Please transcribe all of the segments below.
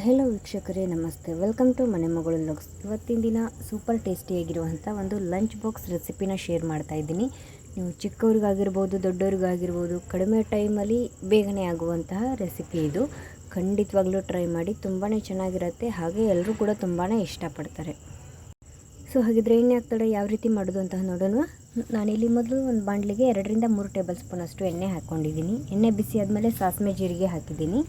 Hello ವೀಕ್ಷಕರೇ, ನಮಸ್ತೆ. Welcome to ಮನೆ ಮಗಳು ವ್ಲಾಗ್ಸ್. ಇವತ್ತಿನ ದಿನ ಸೂಪರ್ ಟೇಸ್ಟಿಯಾಗಿರುವಂಥ ಒಂದು ಲಂಚ್ ಬಾಕ್ಸ್ ರೆಸಿಪಿನ ಶೇರ್ ಮಾಡ್ತಾ ಇದ್ದೀನಿ. ನೀವು ಚಿಕ್ಕವ್ರಿಗಾಗಿರ್ಬೋದು, ದೊಡ್ಡವ್ರಿಗಾಗಿರ್ಬೋದು, ಕಡಿಮೆ ಟೈಮಲ್ಲಿ ಬೇಗನೆ ಆಗುವಂತಹ ರೆಸಿಪಿ ಇದು. ಖಂಡಿತವಾಗ್ಲೂ ಟ್ರೈ ಮಾಡಿ, ತುಂಬಾ ಚೆನ್ನಾಗಿರುತ್ತೆ. ಹಾಗೆ ಎಲ್ಲರೂ ಕೂಡ ತುಂಬಾ ಇಷ್ಟಪಡ್ತಾರೆ. ಸೊ ಹಾಗಿದ್ರೆ ಎಣ್ಣೆ ಹಾಕ್ತಾಳೆ ಯಾವ ರೀತಿ ಮಾಡೋದು ಅಂತ ನೋಡೋಣ. ನಾನಿಲ್ಲಿ ಮೊದಲು ಒಂದು ಬಾಣಲಿಗೆ 2ರಿಂದ 3 ಟೇಬಲ್ ಸ್ಪೂನ್ ಅಷ್ಟು ಎಣ್ಣೆ ಹಾಕ್ಕೊಂಡಿದ್ದೀನಿ. ಎಣ್ಣೆ ಬಿಸಿ ಆದಮೇಲೆ ಸಾಸಿವೆ ಜೀರಿಗೆ ಹಾಕಿದ್ದೀನಿ.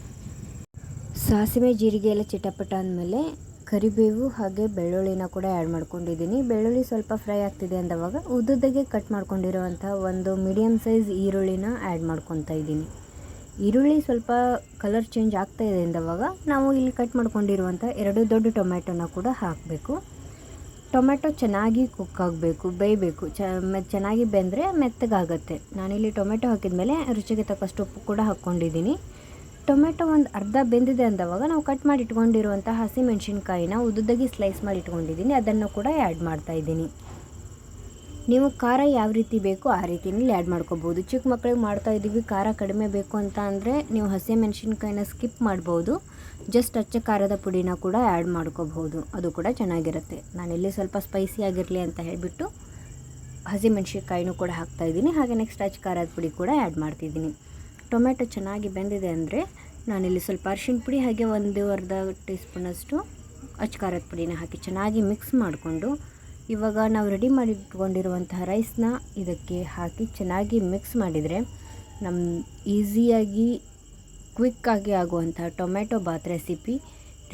ಸಾಸಿವೆ ಜೀರಿಗೆ ಎಲ್ಲ ಚಿಟಪಟ ಅಂದಮೇಲೆ ಕರಿಬೇವು ಹಾಗೆ ಬೆಳ್ಳುಳ್ಳಿನ ಕೂಡ ಆ್ಯಡ್ ಮಾಡ್ಕೊಂಡಿದ್ದೀನಿ. ಬೆಳ್ಳುಳ್ಳಿ ಸ್ವಲ್ಪ ಫ್ರೈ ಆಗ್ತಿದೆ ಅಂದವಾಗ ಉದ್ದುದಾಗೆ ಕಟ್ ಮಾಡ್ಕೊಂಡಿರೋವಂಥ ಒಂದು ಮೀಡಿಯಮ್ ಸೈಜ್ ಈರುಳ್ಳಿನ ಆ್ಯಡ್ ಮಾಡ್ಕೊತಾ ಇದ್ದೀನಿ. ಈರುಳ್ಳಿ ಸ್ವಲ್ಪ ಕಲರ್ ಚೇಂಜ್ ಆಗ್ತಾ ಇದೆ ಅಂದವಾಗ ನಾವು ಇಲ್ಲಿ ಕಟ್ ಮಾಡ್ಕೊಂಡಿರುವಂಥ 2 ದೊಡ್ಡ ಟೊಮೆಟೊನ ಕೂಡ ಹಾಕಬೇಕು. ಟೊಮೆಟೊ ಚೆನ್ನಾಗಿ ಕುಕ್ ಆಗಬೇಕು, ಬೇಯಬೇಕು. ಚೆನ್ನಾಗಿ ಬೆಂದರೆ ಮೆತ್ತಗಾಗುತ್ತೆ. ನಾನಿಲ್ಲಿ ಟೊಮೆಟೊ ಹಾಕಿದ ಮೇಲೆ ರುಚಿಗೆ ತಕ್ಕಷ್ಟು ಉಪ್ಪು ಕೂಡ ಹಾಕ್ಕೊಂಡಿದ್ದೀನಿ. ಟೊಮೆಟೊ ಒಂದು ಅರ್ಧ ಬೆಂದಿದೆ ಅಂದವಾಗ ನಾವು ಕಟ್ ಮಾಡಿ ಇಟ್ಕೊಂಡಿರುವಂಥ ಹಸಿ ಮೆಣಸಿನ್ಕಾಯಿನ ಉದ್ದುದಾಗಿ ಸ್ಲೈಸ್ ಮಾಡಿ ಇಟ್ಕೊಂಡಿದ್ದೀನಿ, ಅದನ್ನು ಕೂಡ ಆ್ಯಡ್ ಮಾಡ್ತಾಯಿದ್ದೀನಿ. ನೀವು ಖಾರ ಯಾವ ರೀತಿ ಬೇಕೋ ಆ ರೀತಿಯಲ್ಲಿ ಆ್ಯಡ್ ಮಾಡ್ಕೋಬೋದು. ಚಿಕ್ಕ ಮಕ್ಕಳಿಗೆ ಮಾಡ್ತಾಯಿದ್ದೀವಿ, ಖಾರ ಕಡಿಮೆ ಬೇಕು ಅಂತ ಅಂದರೆ ನೀವು ಹಸಿ ಮೆಣಸಿನ್ಕಾಯಿನ ಸ್ಕಿಪ್ ಮಾಡ್ಬೋದು. ಜಸ್ಟ್ ಅಚ್ಚ ಖಾರದ ಪುಡಿನ ಕೂಡ ಆ್ಯಡ್ ಮಾಡ್ಕೋಬಹುದು, ಅದು ಕೂಡ ಚೆನ್ನಾಗಿರುತ್ತೆ. ನಾನಿಲ್ಲಿ ಸ್ವಲ್ಪ ಸ್ಪೈಸಿ ಆಗಿರಲಿ ಅಂತ ಹೇಳಿಬಿಟ್ಟು ಹಸಿ ಮೆಣಸಿನ್ಕಾಯಿನೂ ಕೂಡ ಹಾಕ್ತಾಯಿದ್ದೀನಿ. ಹಾಗೆ ನೆಕ್ಸ್ಟ್ ಅಚ್ಚ ಖಾರದ ಪುಡಿ ಕೂಡ ಆ್ಯಡ್ ಮಾಡ್ತಿದ್ದೀನಿ. ಟೊಮೆಟೊ ಚೆನ್ನಾಗಿ ಬೆಂದಿದೆ ಅಂದರೆ ನಾನಿಲ್ಲಿ ಸ್ವಲ್ಪ ಅರಿಶಿಣ ಪುಡಿ ಹಾಗೆ 1.5 ಟೀ ಸ್ಪೂನಷ್ಟು ಅಚ್ಚ ಖಾರದ ಪುಡಿನ ಹಾಕಿ ಚೆನ್ನಾಗಿ ಮಿಕ್ಸ್ ಮಾಡಿಕೊಂಡು ಇವಾಗ ನಾವು ರೆಡಿ ಮಾಡಿಟ್ಕೊಂಡಿರುವಂತಹ ರೈಸ್ನ ಇದಕ್ಕೆ ಹಾಕಿ ಚೆನ್ನಾಗಿ ಮಿಕ್ಸ್ ಮಾಡಿದರೆ ನಮ್ಮ ಈಸಿಯಾಗಿ ಕ್ವಿಕ್ಕಾಗಿ ಆಗುವಂಥ ಟೊಮೆಟೊ ಬಾತ್ ರೆಸಿಪಿ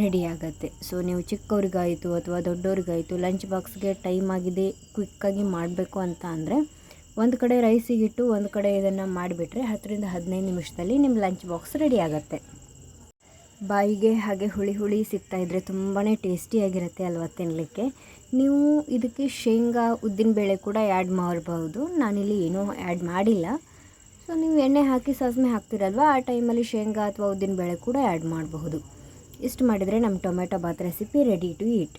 ರೆಡಿ ಆಗುತ್ತೆ. ಸೊ ನೀವು ಚಿಕ್ಕವ್ರಿಗಾಯಿತು ಅಥವಾ ದೊಡ್ಡವ್ರಿಗಾಯಿತು ಲಂಚ್ ಬಾಕ್ಸ್ಗೆ ಟೈಮ್ ಆಗಿದೆ, ಕ್ವಿಕ್ಕಾಗಿ ಮಾಡಬೇಕು ಅಂತ ಅಂದರೆ ಒಂದು ಕಡೆ ರೈಸಿಗಿಟ್ಟು ಒಂದು ಕಡೆ ಇದನ್ನು ಮಾಡಿಬಿಟ್ರೆ 10ರಿಂದ 15 ನಿಮಿಷದಲ್ಲಿ ನಿಮ್ಮ ಲಂಚ್ ಬಾಕ್ಸ್ ರೆಡಿ ಆಗುತ್ತೆ. ಬಾಯಿಗೆ ಹಾಗೆ ಹುಳಿ ಹುಳಿ ಸಿಗ್ತಾಯಿದ್ರೆ ತುಂಬಾ ಟೇಸ್ಟಿಯಾಗಿರುತ್ತೆ ಅಲ್ವಾ ತಿನ್ನಲಿಕ್ಕೆ. ನೀವು ಇದಕ್ಕೆ ಶೇಂಗಾ ಉದ್ದಿನಬೇಳೆ ಕೂಡ ಆ್ಯಡ್ ಮಾಡಬಹುದು. ನಾನಿಲ್ಲಿ ಏನೂ ಆ್ಯಡ್ ಮಾಡಿಲ್ಲ. ಸೊ ನೀವು ಎಣ್ಣೆ ಹಾಕಿ ಸಾಸಿವೆ ಹಾಕ್ತಿರಲ್ವ, ಆ ಟೈಮಲ್ಲಿ ಶೇಂಗಾ ಅಥವಾ ಉದ್ದಿನಬೇಳೆ ಕೂಡ ಆ್ಯಡ್ ಮಾಡಬಹುದು. ಇಷ್ಟು ಮಾಡಿದರೆ ನಮ್ಮ tomato bath recipe ready to eat.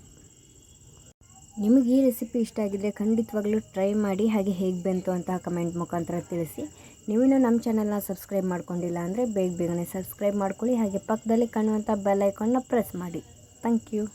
ನಿಮಗೆ ಈ ರೆಸಿಪಿ ಇಷ್ಟ ಆಗಿದ್ದರೆ ಖಂಡಿತವಾಗ್ಲೂ ಟ್ರೈ ಮಾಡಿ, ಹಾಗೆ ಹೇಗೆ ಬಂತು ಅಂತ ಕಮೆಂಟ್ ಮುಖಾಂತರ ತಿಳಿಸಿ. ನೀವಿನ್ನೂ ನಮ್ಮ ಚಾನಲ್ನ ಸಬ್ಸ್ಕ್ರೈಬ್ ಮಾಡ್ಕೊಂಡಿಲ್ಲ ಅಂದರೆ ಬೇಗನೆ ಸಬ್ಸ್ಕ್ರೈಬ್ ಮಾಡ್ಕೊಳ್ಳಿ. ಹಾಗೆ ಪಕ್ಕದಲ್ಲಿ ಕಾಣುವಂಥ ಬೆಲ್ ಐಕಾನ್ನ ಪ್ರೆಸ್ ಮಾಡಿ. Thank you.